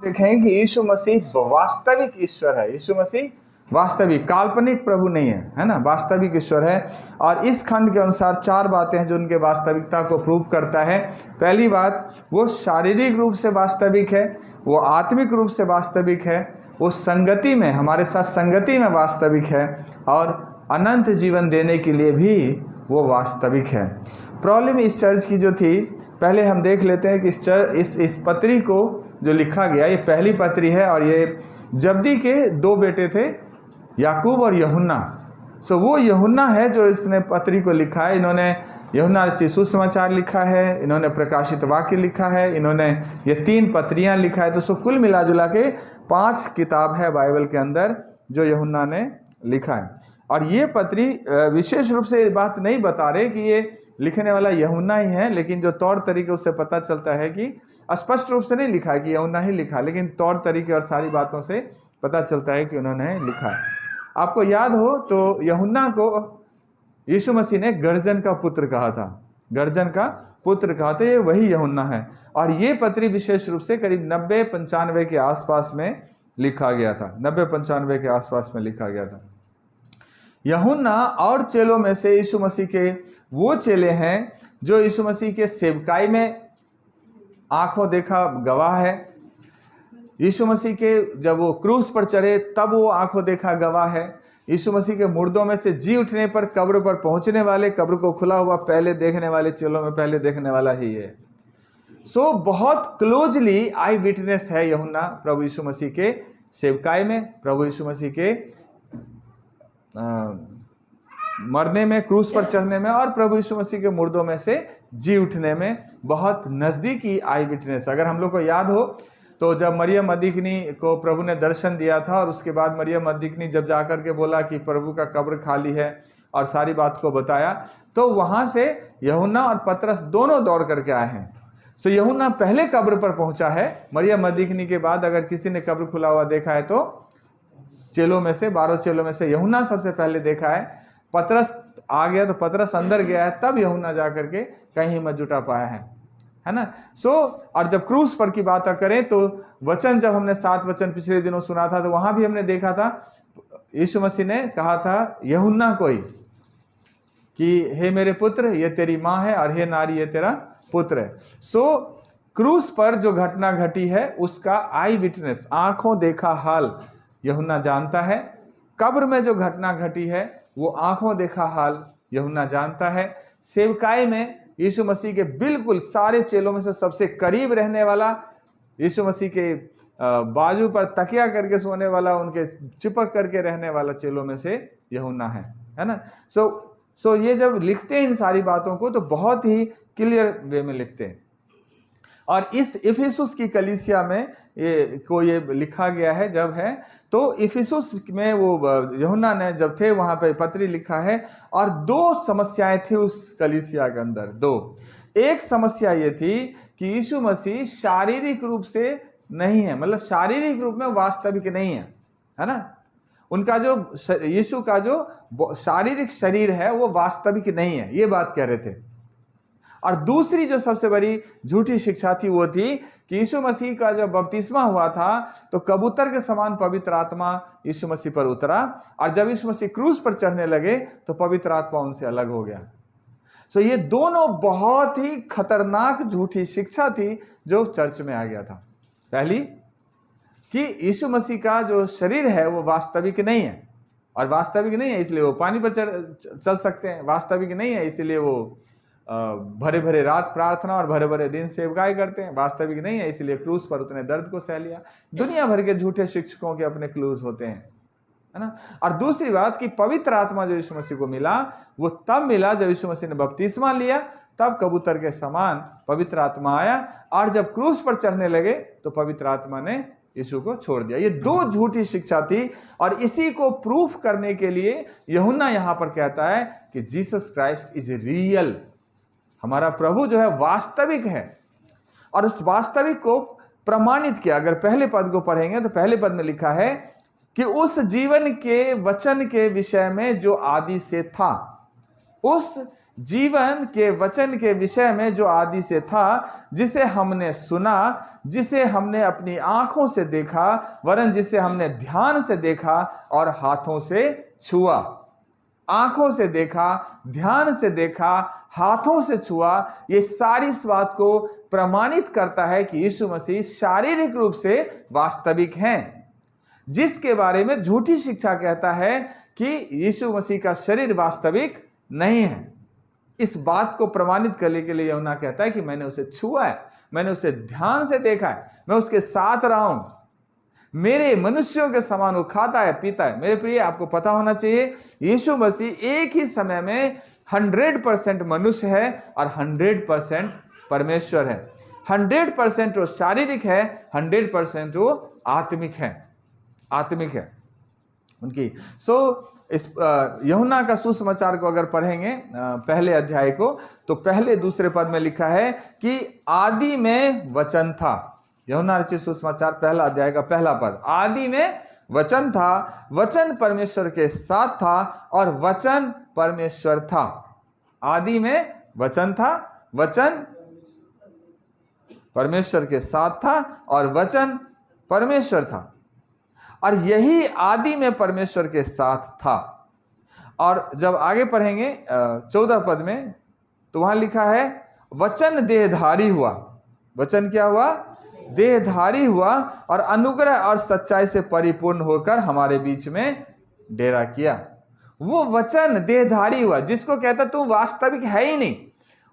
देखें कि यीशु मसीह वास्तविक ईश्वर है। यीशु मसीह वास्तविक, काल्पनिक प्रभु नहीं है, है ना, वास्तविक ईश्वर है। और इस खंड के अनुसार 4 बातें हैं जो उनके वास्तविकता को प्रूव करता है। पहली बात, वो शारीरिक रूप से वास्तविक है, वो आत्मिक रूप से वास्तविक है, वो संगति में, हमारे साथ संगति में वास्तविक है, और अनंत जीवन देने के लिए भी वो वास्तविक है। प्रॉब्लम इस चर्च की जो थी, पहले हम देख लेते हैं कि इस पत्री को जो लिखा गया, ये पहली पत्री है, और ये जब्दी के 2 बेटे थे, याकूब और यूहन्ना। सो वो यूहन्ना है जो इसने पत्री को लिखा है। इन्होंने यूहन्ना रचित सुसमाचार लिखा है, इन्होंने प्रकाशित वाक्य लिखा है, इन्होंने ये 3 पत्रियां लिखा है। तो सो कुल मिला जुला के 5 किताब है बाइबल के अंदर जो यूहन्ना ने लिखा है। और ये पत्री विशेष रूप से बात नहीं बता रहे कि ये लिखने वाला यूहन्ना ही है, लेकिन जो तौर तरीके उससे पता चलता है कि स्पष्ट रूप से नहीं लिखा है कि यूहन्ना ही लिखा, लेकिन तौर तरीके और सारी बातों से पता चलता है कि उन्होंने लिखा है। आपको याद हो तो यूहन्ना को यीशु मसीह ने गर्जन का पुत्र कहा था, गर्जन का पुत्र कहा था, ये वही यूहन्ना है। और ये पत्री विशेष रूप से करीब 90-95 के आसपास में लिखा गया था, 90-95 के आसपास में लिखा गया था। यूहन्ना और चेलों में से यीशु मसीह के वो चेले हैं जो यीशु मसीह के सेवकाई में आंखों देखा गवाह है। यीशु मसीह के जब वो क्रूस पर चढ़े तब वो आंखों देखा गवाह है। यीशु मसीह के मुर्दों में से जी उठने पर कब्र पर पहुंचने वाले, कब्र को खुला हुआ पहले देखने वाले चेलों में पहले देखने वाला ही है। सो बहुत क्लोजली आई विटनेस है यूहन्ना प्रभु यीशु मसीह के सेवकाई में, प्रभु यीशु मसीह के मरने में, क्रूस पर चढ़ने में, और प्रभु यीशु मसीह के मुर्दों में से जी उठने में बहुत नज़दीकी आई विटनेस। अगर हम लोग को याद हो तो जब मरियम मदीकनी को प्रभु ने दर्शन दिया था, और उसके बाद मरियम मदीकनी जब जाकर के बोला कि प्रभु का कब्र खाली है और सारी बात को बताया, तो वहाँ से यूहन्ना और पतरस दोनों दौड़ करके आए हैं। सो यूहन्ना पहले कब्र पर पहुँचा है। मरियम मदीकनी के बाद अगर किसी ने कब्र खुला हुआ देखा है तो चेलों में से, 12 चेलों में से यूहन्ना सबसे पहले देखा है। पतरस आ गया तो पतरस अंदर गया है, तब यूहन्ना जा करके कहीं हिम्मत जुटा पाया है ना। सो और जब क्रूस पर की बात करें तो वचन, जब हमने 7 वचन पिछले दिनों सुना था तो वहां भी हमने देखा था यीशु मसीह ने कहा था यूहन्ना को ही कि हे मेरे पुत्र, ये तेरी माँ है, और हे नारी, ये तेरा पुत्र है। सो क्रूस पर जो घटना घटी है उसका आई विटनेस, आंखों देखा हाल यूहन्ना जानता है। कब्र में जो घटना घटी है वो आंखों देखा हाल यूहन्ना जानता है। सेवकाई में यीशु मसीह के बिल्कुल सारे चेलों में से सबसे करीब रहने वाला, यीशु मसीह के बाजू पर तकिया करके सोने वाला, उनके चिपक करके रहने वाला चेलों में से यूहन्ना है ना। सो ये जब लिखते हैं इन सारी बातों को तो बहुत ही क्लियर वे में लिखते हैं। और इस इफिसुस की कलीसिया में ये लिखा गया है जब है, तो इफिसुस में वो यूहन्ना ने जब थे वहां पे पत्री लिखा है, और 2 समस्याएं थी उस कलीसिया के अंदर। 2, एक समस्या ये थी कि यीशु मसीह शारीरिक रूप से नहीं है, मतलब शारीरिक रूप में वास्तविक नहीं है ना। उनका जो यीशु का जो शारीरिक शरीर है वो वास्तविक नहीं है, ये बात कह रहे थे। और दूसरी जो सबसे बड़ी झूठी शिक्षा थी वो थी कि यीशु मसीह का जब बपतिस्मा हुआ था तो कबूतर के समान पवित्र आत्मा यीशु मसीह पर उतरा, और जब यीशु मसीह क्रूस पर चढ़ने लगे तो पवित्र आत्मा उनसे अलग हो गया। सो ये दोनों बहुत ही खतरनाक झूठी शिक्षा थी जो चर्च में आ गया था। पहली कि यीशु मसीह का जो शरीर है वो वास्तविक नहीं है, और वास्तविक नहीं है इसलिए वो पानी पर चल सकते हैं, वास्तविक नहीं है इसलिए वो भरे भरे रात प्रार्थना और भरे भरे दिन सेवकाई करते हैं, वास्तविक नहीं है इसलिए क्रूस पर उतने दर्द को सह लिया। दुनिया भर के झूठे शिक्षकों के अपने क्लूज होते हैं, है ना। और दूसरी बात कि पवित्र आत्मा जो यीशु मसीह को मिला वो तब मिला जब यीशु मसीह ने बपतिस्मा लिया, तब कबूतर के समान पवित्र आत्मा आया, और जब क्रूस पर चढ़ने लगे तो पवित्र आत्मा ने यीशु को छोड़ दिया। ये 2 झूठी शिक्षा थी, और इसी को प्रूफ करने के लिए यूहन्ना यहां पर कहता है कि जीसस क्राइस्ट इज रियल, हमारा प्रभु जो है वास्तविक है। और उस वास्तविक को प्रमाणित किया। अगर पहले पद को पढ़ेंगे तो पहले पद में लिखा है कि उस जीवन के वचन के विषय में जो आदि से था, उस जीवन के वचन के विषय में जो आदि से था, जिसे हमने सुना, जिसे हमने अपनी आंखों से देखा, वरन जिसे हमने ध्यान से देखा और हाथों से छुआ। आंखों से देखा, ध्यान से देखा, हाथों से छुआ, ये सारी इस बात को प्रमाणित करता है कि यीशु मसीह शारीरिक रूप से वास्तविक हैं। जिसके बारे में झूठी शिक्षा कहता है कि यीशु मसीह का शरीर वास्तविक नहीं है, इस बात को प्रमाणित करने के लिए यूहन्ना कहता है कि मैंने उसे छुआ है, मैंने उसे ध्यान से देखा है, मैं उसके साथ रहा हूं, मेरे मनुष्यों के समान वो खाता है पीता है। मेरे प्रिय, आपको पता होना चाहिए यीशु मसीह एक ही समय में 100% मनुष्य है और 100% परमेश्वर है। 100% वो शारीरिक है, 100% वो आत्मिक है उनकी। इस यूहन्ना का सुसमाचार को अगर पढ़ेंगे पहले अध्याय को, तो पहले दूसरे पद में लिखा है कि आदि में वचन था। यूहन्ना रचित सुसमाचार पहला अध्याय का पहला पद, आदि में वचन था, वचन परमेश्वर के साथ था और वचन परमेश्वर था। आदि में वचन था, वचन परमेश्वर के साथ था और वचन परमेश्वर था, और यही आदि में परमेश्वर के साथ था। और जब आगे पढ़ेंगे 14 पद में, तो वहां लिखा है वचन देहधारी हुआ। वचन क्या हुआ? देहधारी हुआ और अनुग्रह और सच्चाई से परिपूर्ण होकर हमारे बीच में डेरा किया। वो वचन देहधारी हुआ, जिसको कहता तू वास्तविक है ही नहीं,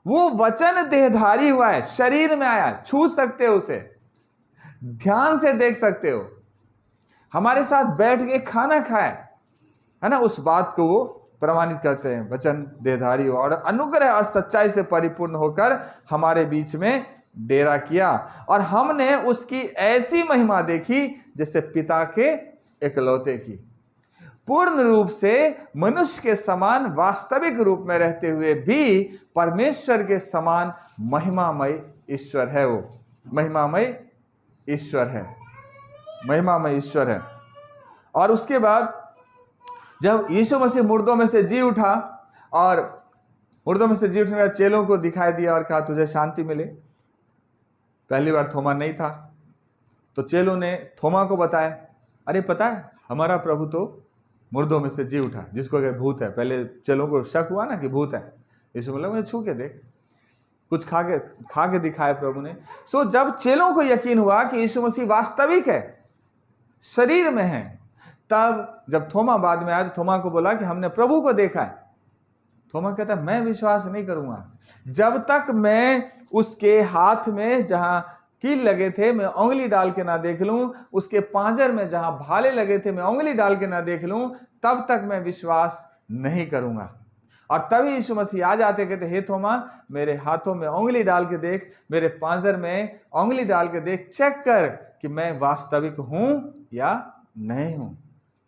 वो वचन देहधारी हुआ है, शरीर में आया, छू सकते हो उसे, ध्यान से देख सकते हो, हमारे साथ बैठ के खाना खाए, है ना। उस बात को वो प्रमाणित करते हैं, वचन देहधारी हुआ और अनुग्रह और सच्चाई से परिपूर्ण होकर हमारे बीच में डेरा किया, और हमने उसकी ऐसी महिमा देखी जैसे पिता के इकलौते की। पूर्ण रूप से मनुष्य के समान वास्तविक रूप में रहते हुए भी परमेश्वर के समान महिमामय ईश्वर है। वो महिमामय ईश्वर है, महिमामय ईश्वर है। और उसके बाद जब यीशु मसीह मुर्दों में से जी उठा, और मुर्दों में से जी उठने के बाद चेलों को दिखाई दिया और कहा तुझे शांति मिले। पहली बार थोमा नहीं था, तो चेलों ने थोमा को बताया, अरे पता है हमारा प्रभु तो मुर्दों में से जी उठा, जिसको कहे भूत है। पहले चेलों को शक हुआ ना कि भूत है, यीशु बोला मुझे छू के देख, कुछ खा के दिखाया प्रभु ने। जब चेलों को यकीन हुआ कि यीशु मसीह वास्तविक है, शरीर में है, तब जब थोमा बाद में आया तो थोमा को बोला कि हमने प्रभु को देखा है। थोमा कहता मैं विश्वास नहीं करूंगा जब तक मैं उसके हाथ में जहां कील लगे थे मैं उंगली डाल के ना देख लूं, उसके पांजर में जहां भाले लगे थे मैं उंगली डाल के ना देख लूं, तब तक मैं विश्वास नहीं करूंगा। और तभी यीशु मसीह आ जाते, कहते हे थोमा मेरे हाथों में उंगली डाल के देख, मेरे पांजर में उंगली डाल के देख, चेक कर कि मैं वास्तविक हूं या नहीं हूं।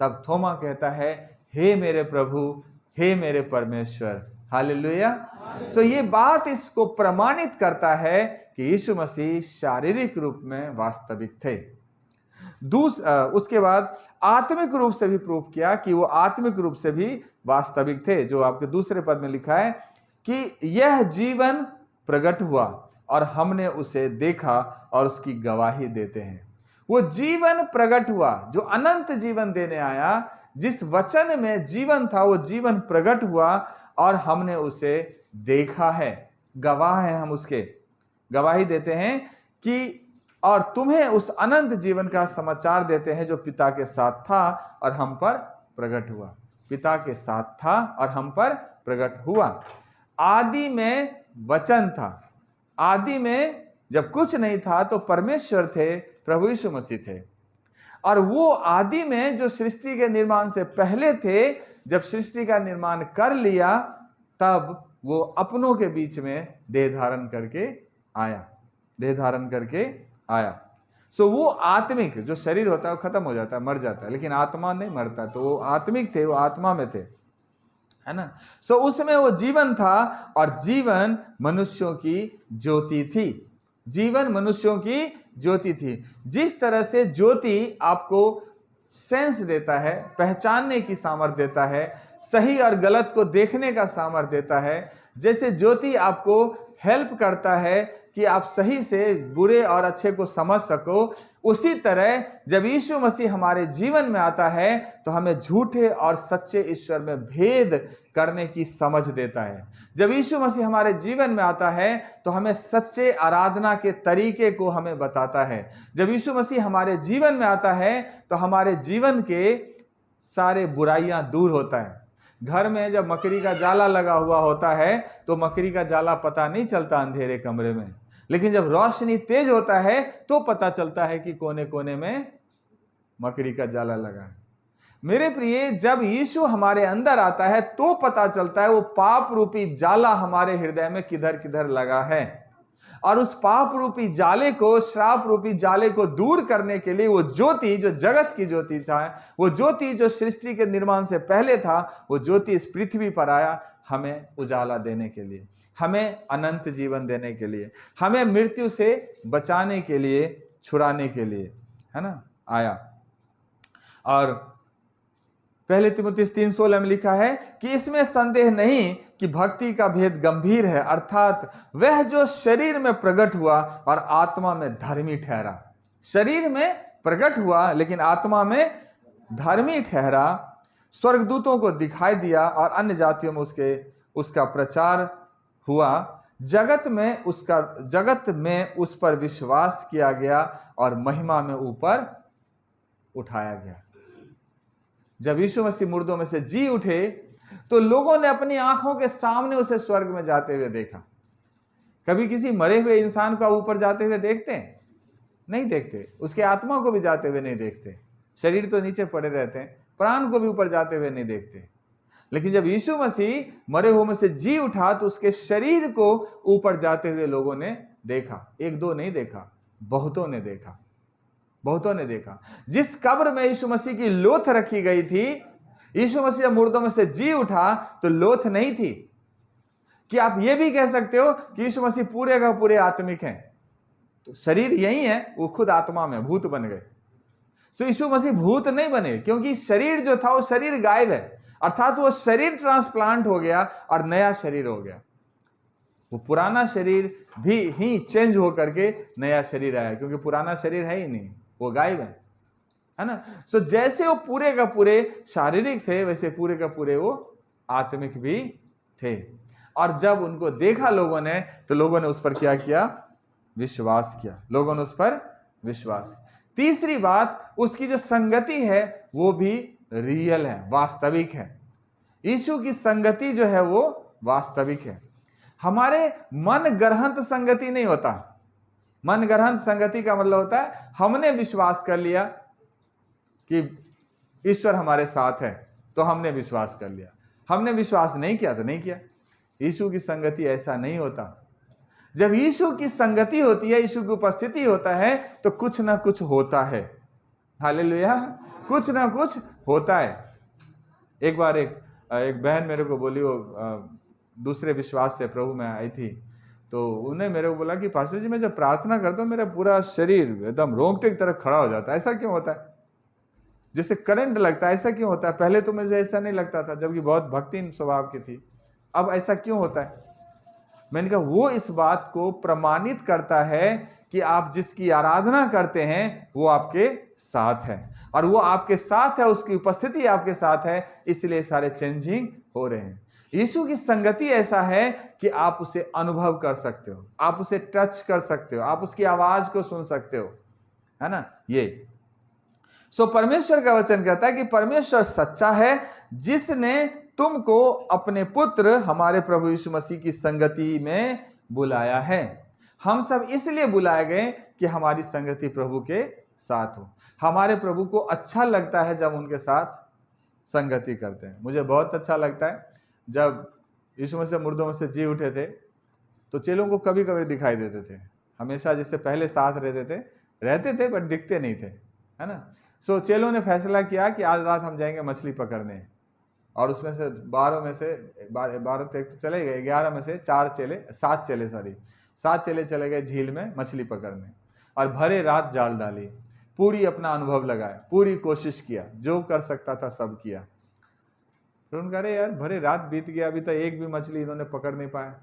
तब थोमा कहता है हे मेरे प्रभु, हे मेरे परमेश्वर। हालेलुया। ये बात इसको प्रमाणित करता है कि यीशु मसीह शारीरिक रूप में वास्तविक थे। उसके बाद आत्मिक रूप से भी प्रूव किया कि वो आत्मिक रूप से भी वास्तविक थे, जो आपके दूसरे पद में लिखा है कि यह जीवन प्रकट हुआ और हमने उसे देखा और उसकी गवाही देते हैं। वो जीवन प्रकट हुआ जो अनंत जीवन देने आया, जिस वचन में जीवन था, वो जीवन प्रकट हुआ और हमने उसे देखा है, गवाह हैं हम उसके, गवाही देते हैं कि और तुम्हें उस अनंत जीवन का समाचार देते हैं जो पिता के साथ था और हम पर प्रकट हुआ। पिता के साथ था और हम पर प्रकट हुआ। आदि में वचन था, आदि में जब कुछ नहीं था तो परमेश्वर थे, प्रभु यीशु मसीह थे। और वो आदि में जो सृष्टि के निर्माण से पहले थे, जब सृष्टि का निर्माण कर लिया तब वो अपनों के बीच में देह धारण करके आया, देह धारण करके आया। वो आत्मिक, जो शरीर होता है वो खत्म हो जाता है, मर जाता है, लेकिन आत्मा नहीं मरता। तो वो आत्मिक थे, वो आत्मा में थे, है ना। उसमें वो जीवन था और जीवन मनुष्यों की ज्योति थी, जीवन मनुष्यों की ज्योति थी। जिस तरह से ज्योति आपको सेंस देता है, पहचानने की सामर्थ्य देता है, सही और गलत को देखने का सामर्थ्य देता है। जैसे ज्योति आपको हेल्प करता है कि आप सही से बुरे और अच्छे को समझ सको, उसी तरह जब यीशु मसीह हमारे जीवन में आता है तो हमें झूठे और सच्चे ईश्वर में भेद करने की समझ देता है। जब यीशु मसीह हमारे जीवन में आता है तो हमें सच्चे आराधना के तरीके को हमें बताता है। जब यीशु मसीह हमारे जीवन में आता है तो हमारे जीवन के सारे बुराइयां दूर होता है। घर में जब मकड़ी का जाला लगा हुआ होता है तो मकड़ी का जाला पता नहीं चलता अंधेरे कमरे में, लेकिन जब रोशनी तेज होता है तो पता चलता है कि कोने कोने में मकड़ी का जाला लगा है। मेरे प्रिय, जब यीशु हमारे अंदर आता है तो पता चलता है वो पाप रूपी जाला हमारे हृदय में किधर किधर लगा है, और उस पाप रूपी जाले को, श्राप रूपी जाले को दूर करने के लिए वो ज्योति, जो जगत की ज्योति था, वो ज्योति जो सृष्टि के निर्माण से पहले था, वो ज्योति इस पृथ्वी पर आया हमें उजाला देने के लिए, हमें अनंत जीवन देने के लिए, हमें मृत्यु से बचाने के लिए, छुड़ाने के लिए, है ना, आया। और पहले तिमुथियुस 3:16 में लिखा है कि इसमें संदेह नहीं कि भक्ति का भेद गंभीर है, अर्थात वह जो शरीर में प्रकट हुआ और आत्मा में धर्मी ठहरा। शरीर में प्रकट हुआ लेकिन आत्मा में धर्मी ठहरा, स्वर्गदूतों को दिखाई दिया और अन्य जातियों में उसका प्रचार हुआ, जगत में उस पर विश्वास किया गया और महिमा में ऊपर उठाया गया। जब यीशु मसीह मुर्दों में से जी उठे तो लोगों ने अपनी आंखों के सामने उसे स्वर्ग में जाते हुए देखा। कभी किसी मरे हुए इंसान को ऊपर जाते हुए देखते हैं? नहीं देखते। उसके आत्मा को भी जाते हुए नहीं देखते। शरीर तो नीचे पड़े रहते हैं, प्राण को भी ऊपर जाते हुए नहीं देखते। लेकिन जब यीशु मसीह मरे हुए में से जी उठा तो उसके शरीर को ऊपर जाते हुए लोगों ने देखा। एक दो नहीं देखा, बहुतों ने देखा, बहुतों ने देखा। जिस कब्र में यीशु मसीह की लोथ रखी गई थी, यीशु मसीह मुर्दों में से जी उठा तो लोथ नहीं थी। कि आप ये भी कह सकते हो कि यीशु मसीह पूरे का पूरे आत्मिक हैं, तो शरीर यही है, वो खुद आत्मा में भूत बन गए। सो यीशु मसीह भूत नहीं बने, क्योंकि शरीर जो था वो शरीर गायब है, अर्थात वो शरीर ट्रांसप्लांट हो गया और नया शरीर हो गया। वो पुराना शरीर भी ही चेंज होकर के नया शरीर आया, क्योंकि पुराना शरीर है ही नहीं, वो गायब है ना। सो जैसे वो पूरे का पूरे शारीरिक थे, वैसे पूरे का पूरे वो आत्मिक भी थे। और जब उनको देखा लोगों ने, तो लोगों ने उस पर क्या किया? विश्वास किया। लोगों ने उस पर विश्वास किया। तीसरी बात, उसकी जो संगति है वो भी रियल है, वास्तविक है। यीशु की संगति जो है वो वास्तविक है। हमारे मन गढ़ंत संगति नहीं होता। मन गढ़ंत संगति का मतलब होता है हमने विश्वास कर लिया कि ईश्वर हमारे साथ है, तो हमने विश्वास कर लिया। हमने विश्वास नहीं किया तो नहीं किया। यीशु की संगति ऐसा नहीं होता। जब यीशु की संगति होती है, यीशु की उपस्थिति होता है, तो कुछ ना कुछ होता है। हालेलुया, कुछ ना कुछ होता है। एक बार एक बहन मेरे को बोली, वो दूसरे विश्वास से प्रभु में आई थी, तो उन्हें मेरे को बोला कि पास्टर जी, मैं जब प्रार्थना करता हूँ मेरा पूरा शरीर एकदम रोंगटे की तरह खड़ा हो जाता है, ऐसा क्यों होता है? जैसे करंट लगता है, ऐसा क्यों होता है? पहले तो मुझे ऐसा नहीं लगता था, जबकि बहुत भक्ति स्वभाव की थी, अब ऐसा क्यों होता है? मैंने कहा वो इस बात को प्रमाणित करता है कि आप जिसकी आराधना करते हैं वो आपके साथ है, और वो आपके साथ है, उसकी उपस्थिति आपके साथ है, इसलिए सारे चेंजिंग हो रहे हैं। यीशु की संगति ऐसा है कि आप उसे अनुभव कर सकते हो, आप उसे टच कर सकते हो, आप उसकी आवाज को सुन सकते हो, है ना। ये परमेश्वर का वचन कहता है कि परमेश्वर सच्चा है, जिसने तुमको अपने पुत्र हमारे प्रभु यीशु मसीह की संगति में बुलाया है। हम सब इसलिए बुलाए गए कि हमारी संगति प्रभु के साथ हो। हमारे प्रभु को अच्छा लगता है जब उनके साथ संगति करते हैं। मुझे बहुत अच्छा लगता है जब यीशु मसीह मुर्दों में से जी उठे थे, तो चेलों को कभी कभी दिखाई देते थे। हमेशा जिससे पहले साथ रहते थे बट दिखते नहीं थे, है ना। सो चेलों ने फैसला किया कि आज रात हम जाएंगे मछली पकड़ने, और उसमें से 12 में से 12 तो चले गए, 11 में से 7 चेले चले गए झील में मछली पकड़ने, और भरे रात जाल डाली, पूरी अपना अनुभव लगाया, पूरी कोशिश किया, जो कर सकता था सब किया। फिर उनका, अरे यार भरे रात बीत गया, अभी तक एक भी मछली इन्होंने पकड़ नहीं पाया,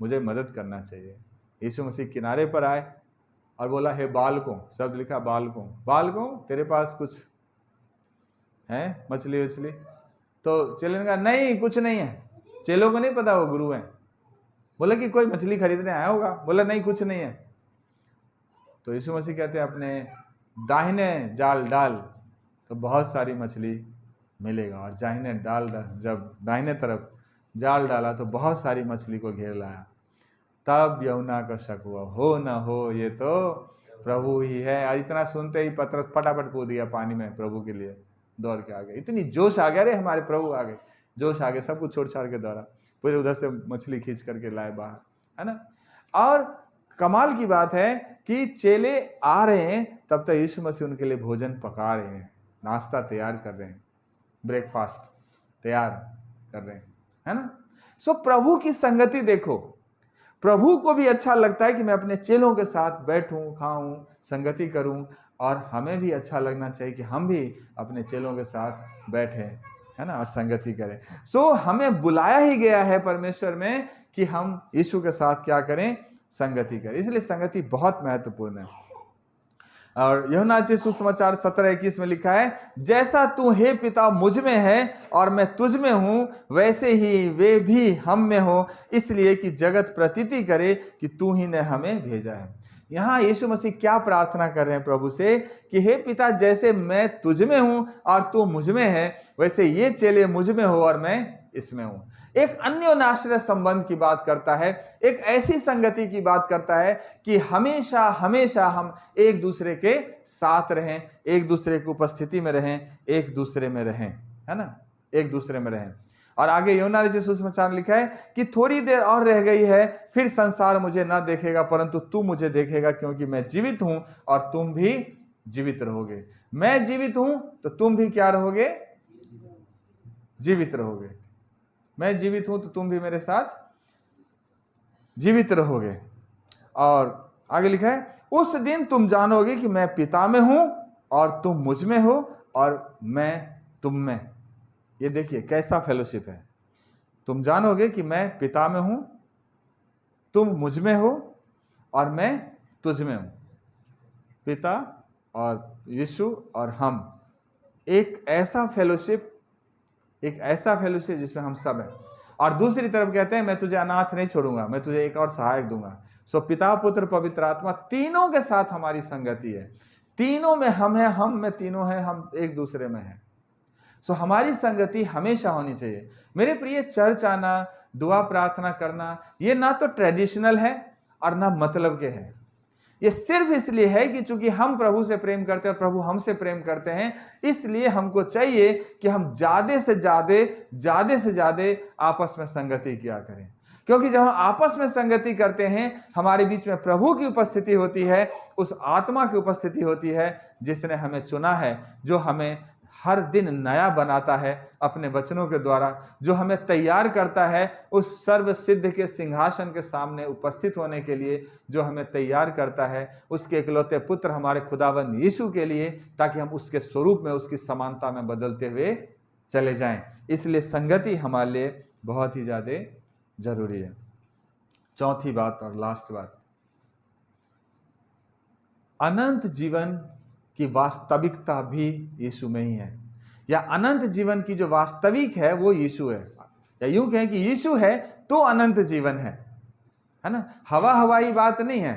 मुझे मदद करना चाहिए। यीशु मसीह किनारे पर आए और बोला, हे बालकों, शब्द लिखा बालकों, बालकों तेरे पास कुछ है मछली वछली? तो चेले ने कहा, नहीं कुछ नहीं है। चेलों को नहीं पता वो गुरु है। बोला कि कोई मछली खरीदने आया होगा। बोला नहीं कुछ नहीं है। तो यीशु मसीह कहते हैं, अपने दाहिने जाल डाल तो बहुत सारी मछली मिलेगा। और जब दाहिने तरफ जाल डाला तो बहुत सारी मछली को घेर लाया। तब यूहन्ना का शक हुआ, हो न हो ये तो प्रभु ही है। और इतना सुनते ही पतरस फटाफट कूद दिया पानी में प्रभु के लिए, दौड़ के आ गए। इतनी जोश आ गया, रे हमारे प्रभु आ गए, जोश आ गया, सब कुछ छोड़ छाड़ के दौड़ा, पूरे उधर से मछली खींच करके लाए बाहर, है ना। और कमाल की बात है कि चेले आ रहे हैं, तब तक यीशु मसीह उनके लिए भोजन पका रहे हैं, नाश्ता तैयार कर रहे हैं, ब्रेकफास्ट तैयार कर रहे हैं, है ना। सो प्रभु की संगति देखो, प्रभु को भी अच्छा लगता है कि मैं अपने चेलों के साथ बैठूं, खाऊं, संगति करूं, और हमें भी अच्छा लगना चाहिए कि हम भी अपने चेलों के साथ बैठें, है ना, और संगति करें। सो हमें बुलाया ही गया है परमेश्वर में कि हम यीशु के साथ क्या करें, संगति करें। इसलिए संगति बहुत महत्वपूर्ण है। और यूहन्ना सुसमाचार 17:21 में लिखा है, जैसा तू हे पिता मुझ में है और मैं तुझ में हूं, वैसे ही वे भी हम में हो, इसलिए कि जगत प्रतीति करे कि तू ही ने हमें भेजा है। यहाँ यीशु मसीह क्या प्रार्थना कर रहे हैं प्रभु से कि हे पिता, जैसे मैं तुझ में हूं और तू मुझ में है, वैसे ये चेले मुझ में हो और मैं इसमें हूं। एक अन्योन्याश्रय संबंध की बात करता है, एक ऐसी संगति की बात करता है कि हमेशा हमेशा हम एक दूसरे के साथ रहें, एक दूसरे की उपस्थिति में रहें, एक दूसरे में रहें, है ना, एक दूसरे में रहें। और आगे यूहन्ना सुसमाचार लिखा है कि थोड़ी देर और रह गई है, फिर संसार मुझे न देखेगा, परंतु तू मुझे देखेगा, क्योंकि मैं जीवित हूं और तुम भी जीवित रहोगे। मैं जीवित हूं तो तुम भी क्या रहोगे, जीवित रहोगे। मैं जीवित हूं तो तुम भी मेरे साथ जीवित रहोगे। और आगे लिखा है, उस दिन तुम जानोगे कि मैं पिता में हूं और तुम मुझ में हो और मैं तुम में। ये देखिए कैसा फेलोशिप है। तुम जानोगे कि मैं पिता में हूं, तुम मुझ में हो और मैं तुझ में हूं। पिता और यीशु और हम, एक ऐसा फेलोशिप जिसमें हम सब हैं। और दूसरी तरफ कहते हैं, मैं तुझे अनाथ नहीं छोड़ूंगा, मैं तुझे एक और सहायक दूंगा। सो पिता, पुत्र, पवित्र आत्मा, तीनों के साथ हमारी संगति है। तीनों में हम हैं, हम में तीनों हैं, हम एक दूसरे में हैं। सो हमारी संगति हमेशा होनी चाहिए। मेरे प्रिय, चर्च आना, दुआ प्रार्थना करना, ये ना तो ट्रेडिशनल है और ना मतलब के हैं। ये सिर्फ इसलिए है कि चूंकि हम प्रभु से प्रेम करते हैं और प्रभु हमसे प्रेम करते हैं, इसलिए हमको चाहिए कि हम ज्यादा से ज्यादा आपस में संगति किया करें। क्योंकि जब हम आपस में संगति करते हैं, हमारे बीच में प्रभु की उपस्थिति होती है, उस आत्मा की उपस्थिति होती है जिसने हमें चुना है, जो हमें हर दिन नया बनाता है अपने वचनों के द्वारा, जो हमें तैयार करता है उस सर्वसिद्ध के सिंहासन के सामने उपस्थित होने के लिए, जो हमें तैयार करता है उसके इकलौते पुत्र हमारे खुदावंद यीशु के लिए, ताकि हम उसके स्वरूप में, उसकी समानता में बदलते हुए चले जाएं। इसलिए संगति हमारे लिए बहुत ही ज्यादा जरूरी है। चौथी बात और लास्ट बात, अनंत जीवन की वास्तविकता भी यीशु में ही है, या अनंत जीवन की जो वास्तविक है वो यीशु है। या यूं कहें कि यीशु है तो अनंत जीवन है ना। हवा हवाई बात नहीं है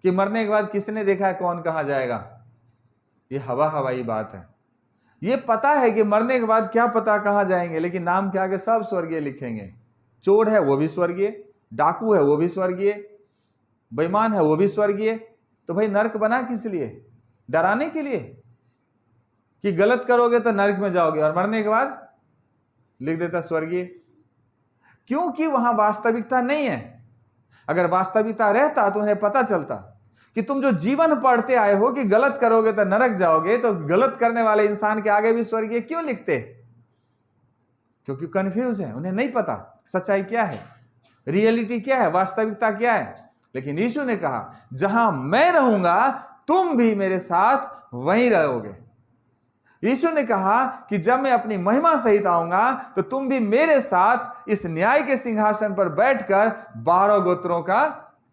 कि मरने के बाद किसने देखा है कौन कहां जाएगा, ये हवा हवाई बात है। ये पता है कि मरने के बाद क्या पता कहां जाएंगे, लेकिन नाम के आगे सब स्वर्गीय लिखेंगे। चोर है वो भी स्वर्गीय, डाकू है वो भी स्वर्गीय, बेईमान है वो भी स्वर्गीय। तो भाई नरक बना किस लिए? डराने के लिए कि गलत करोगे तो नरक में जाओगे, और मरने के बाद लिख देता स्वर्गीय। क्योंकि वहां वास्तविकता नहीं है। अगर वास्तविकता रहता तो उन्हें पता चलता कि तुम जो जीवन पढ़ते आए हो कि गलत करोगे तो नरक जाओगे, तो गलत करने वाले इंसान के आगे भी स्वर्गीय क्यों लिखते? क्योंकि कंफ्यूज है, उन्हें नहीं पता सच्चाई क्या है, रियलिटी क्या है, वास्तविकता क्या है। लेकिन यीशु ने कहा, जहां मैं रहूंगा तुम भी मेरे साथ वहीं रहोगे। यीशु ने कहा कि जब मैं अपनी महिमा सहित आऊंगा तो तुम भी मेरे साथ इस न्याय के सिंहासन पर बैठकर 12 गोत्रों का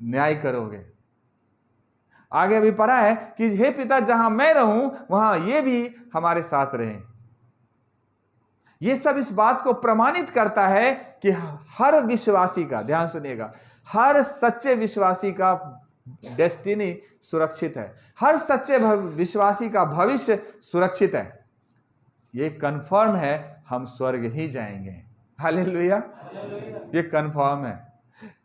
न्याय करोगे। आगे भी पढ़ा है कि हे पिता, जहां मैं रहूं वहां ये भी हमारे साथ रहें। ये सब इस बात को प्रमाणित करता है कि हर विश्वासी का, ध्यान सुनिएगा, हर सच्चे विश्वासी का डेस्टिनी सुरक्षित है, हर सच्चे विश्वासी का भविष्य सुरक्षित है। ये कंफर्म है, हम स्वर्ग ही जाएंगे। हालेलुया, ये कंफर्म है,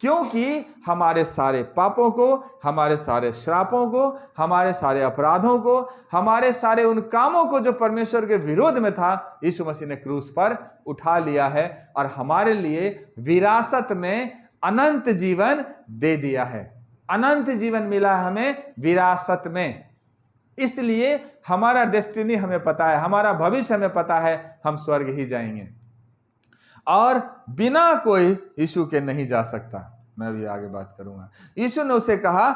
क्योंकि हमारे सारे पापों को, हमारे सारे श्रापों को, हमारे सारे अपराधों को, हमारे सारे उन कामों को जो परमेश्वर के विरोध में था, यीशु मसीह ने क्रूस पर उठा लिया है और हमारे लिए विरासत में अनंत जीवन दे दिया है। अनंत जीवन मिला है हमें विरासत में। इसलिए हमारा डेस्टिनी हमें पता है, हमारा भविष्य हमें पता है, हम स्वर्ग ही जाएंगे और बिना कोई यीशु के नहीं जा सकता। मैं भी आगे बात करूंगा। यीशु ने उसे कहा,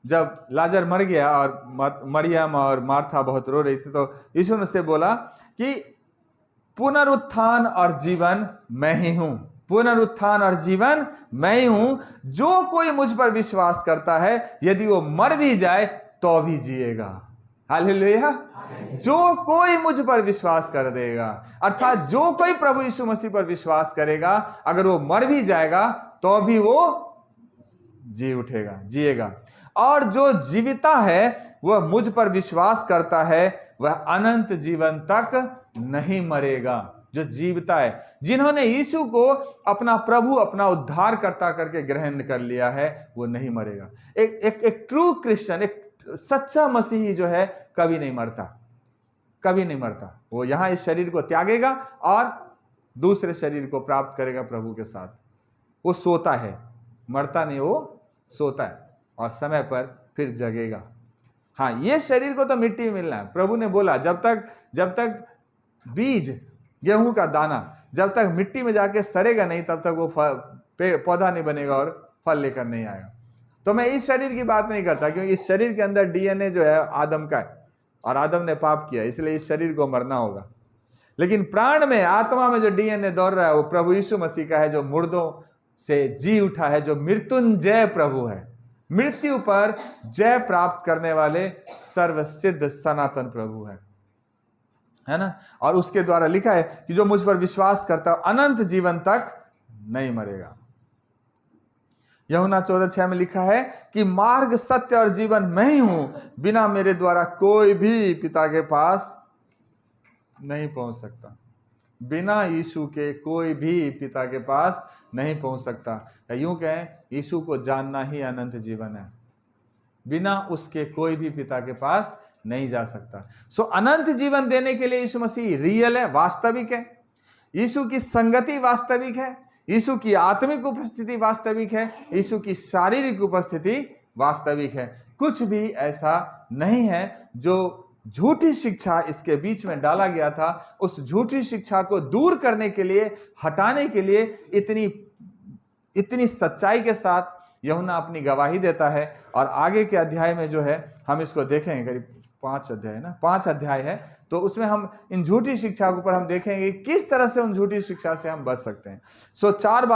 जब लाजर मर गया और मरियम और मार्था बहुत रो रही थी, तो यीशु ने उसे बोला कि पुनरुत्थान और जीवन मैं ही हूं, पुनरुत्थान और जीवन मैं ही हूं। जो कोई मुझ पर विश्वास करता है, यदि वो मर भी जाए तो भी जिएगा। हालेलुया। जो कोई मुझ पर विश्वास कर देगा, अर्थात जो कोई प्रभु यीशु मसीह पर विश्वास करेगा, अगर वो मर भी जाएगा तो भी वो जी उठेगा, जिएगा। और जो जीविता है वह मुझ पर विश्वास करता है, वह अनंत जीवन तक नहीं मरेगा। जो जीविता है, जिन्होंने यीशु को अपना प्रभु, अपना उद्धारकर्ता करके ग्रहण कर लिया है, वो नहीं मरेगा। एक ट्रू क्रिश्चियन, एक सच्चा मसीही जो है, कभी नहीं मरता, कभी नहीं मरता। वो यहां इस शरीर को त्यागेगा और दूसरे शरीर को प्राप्त करेगा प्रभु के साथ। वो सोता है, मरता नहीं, वो सोता है और समय पर फिर जगेगा। हाँ, ये शरीर को तो मिट्टी में मिलना है। प्रभु ने बोला, जब तक बीज, गेहूं का दाना जब तक मिट्टी में जाके सड़ेगा नहीं, तब तक वो पौधा नहीं बनेगा और फल लेकर नहीं आएगा। तो मैं इस शरीर की बात नहीं करता, क्योंकि इस शरीर के अंदर डीएनए जो है आदम का है और आदम ने पाप किया, इसलिए इस शरीर को मरना होगा। लेकिन प्राण में, आत्मा में जो डीएनए दौड़ रहा है, वो प्रभु यीशु मसीह का है, जो मुर्दों से जी उठा है, जो मृत्युंजय प्रभु है, मृत्यु पर जय प्राप्त करने वाले सर्वसिद्ध सनातन प्रभु है ना। और उसके द्वारा लिखा है कि जो मुझ पर विश्वास करता है अनंत जीवन तक नहीं मरेगा। यूहन्ना 14:6 में लिखा है कि मार्ग, सत्य और जीवन मैं ही हूं, बिना मेरे द्वारा कोई भी पिता के पास नहीं पहुंच सकता। बिना यीशु के कोई भी पिता के पास नहीं पहुंच सकता। यूं कहें, यीशु को जानना ही अनंत जीवन है। बिना उसके कोई भी पिता के पास नहीं जा सकता। सो अनंत जीवन देने के लिए यीशु मसीह रियल है, वास्तविक है। यीशु की संगति वास्तविक है, यीशु की आत्मिक उपस्थिति वास्तविक है, यीशु की शारीरिक उपस्थिति वास्तविक है। कुछ भी ऐसा नहीं है जो झूठी शिक्षा इसके बीच में डाला गया था, उस झूठी शिक्षा को दूर करने के लिए, हटाने के लिए इतनी सच्चाई के साथ यूहन्ना अपनी गवाही देता है। और आगे के अध्याय में जो है, हम इसको देखेंगे, करीब 5 अध्याय ना, 5 अध्याय है, तो उसमें हम इन झूठी शिक्षा के ऊपर हम देखेंगे किस तरह से उन झूठी शिक्षा से हम बच सकते हैं। सो 4